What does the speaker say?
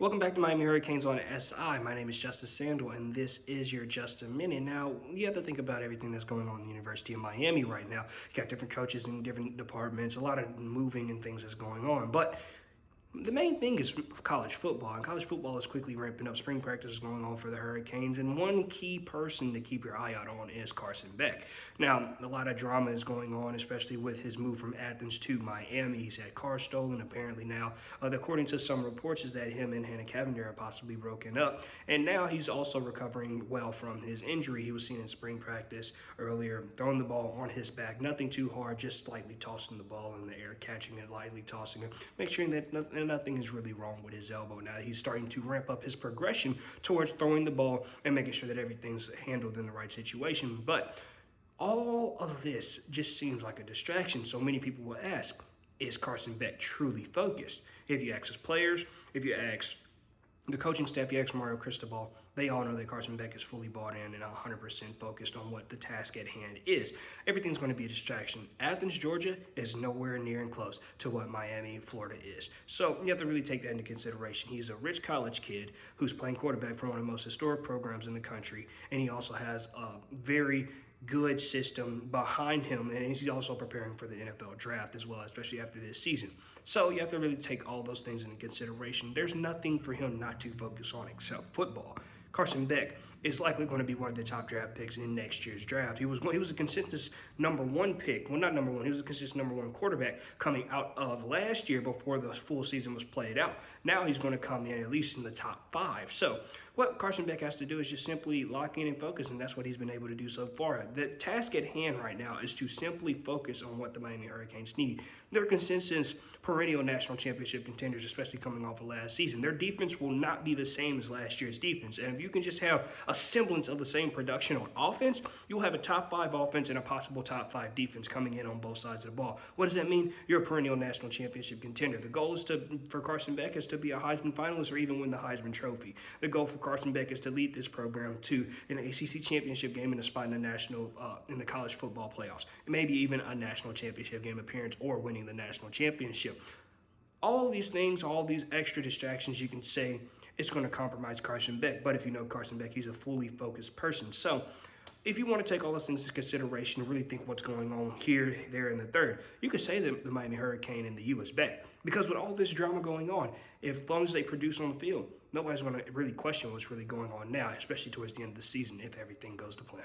Welcome back to Miami Hurricanes on SI. My name is Justice Sandel, and this is your Just a Minute. Now, you have to think about everything that's going on in the University of Miami right now. You got different coaches in different departments, a lot of moving and things that's going on. But the main thing is college football, and college football is quickly ramping up. Spring practice is going on for the Hurricanes, and one key person to keep your eye out on is Carson Beck. Now, a lot of drama is going on, especially with his move from Athens to Miami. He's had cars stolen, apparently now. According to some reports, is that him and Hannah Cavender are possibly broken up, and now he's also recovering well from his injury. He was seen in spring practice earlier, throwing the ball on his back, nothing too hard, just slightly tossing the ball in the air, catching it, lightly tossing it, make sure that nothing is really wrong with his elbow. Now he's starting to ramp up his progression towards throwing the ball and making sure that everything's handled in the right situation. But all of this just seems like a distraction. So many people will ask, is Carson Beck truly focused? If you ask his players, if you ask the coaching staff, you ask Mario Cristobal, they all know that Carson Beck is fully bought in and 100% focused on what the task at hand is. Everything's going to be a distraction. Athens, Georgia is nowhere near and close to what Miami, Florida is. So you have to really take that into consideration. He's a rich college kid who's playing quarterback for one of the most historic programs in the country, and he also has a very good system behind him, and he's also preparing for the NFL draft as well, especially after this season. So you have to really take all those things into consideration. There's nothing for him not to focus on except football. Carson Beck is likely going to be one of the top draft picks in next year's draft. He was a consensus number one pick. Well, not number one. He was a consensus number one quarterback coming out of last year before the full season was played out. Now he's going to come in at least in the top 5. So what Carson Beck has to do is just simply lock in and focus, and that's what he's been able to do so far. The task at hand right now is to simply focus on what the Miami Hurricanes need. They're consensus perennial national championship contenders, especially coming off of last season. Their defense will not be the same as last year's defense, and if you can just have a semblance of the same production on offense, you'll have a top 5 offense and a possible top 5 defense coming in on both sides of the ball. What does that mean? You're a perennial national championship contender. The goal is for Carson Beck is to be a Heisman finalist or even win the Heisman Trophy. The goal for Carson Beck is to lead this program to an ACC championship game and a spot in the in the college football playoffs, maybe even a national championship game appearance or winning the national championship. All these things, all these extra distractions, you can say it's going to compromise Carson Beck. But if you know Carson Beck, he's a fully focused person. So if you want to take all those things into consideration and really think what's going on here, there, and the third, you could say that the Miami Hurricane and the U is back. Because with all this drama going on, as long as they produce on the field, nobody's going to really question what's really going on now, especially towards the end of the season if everything goes to plan.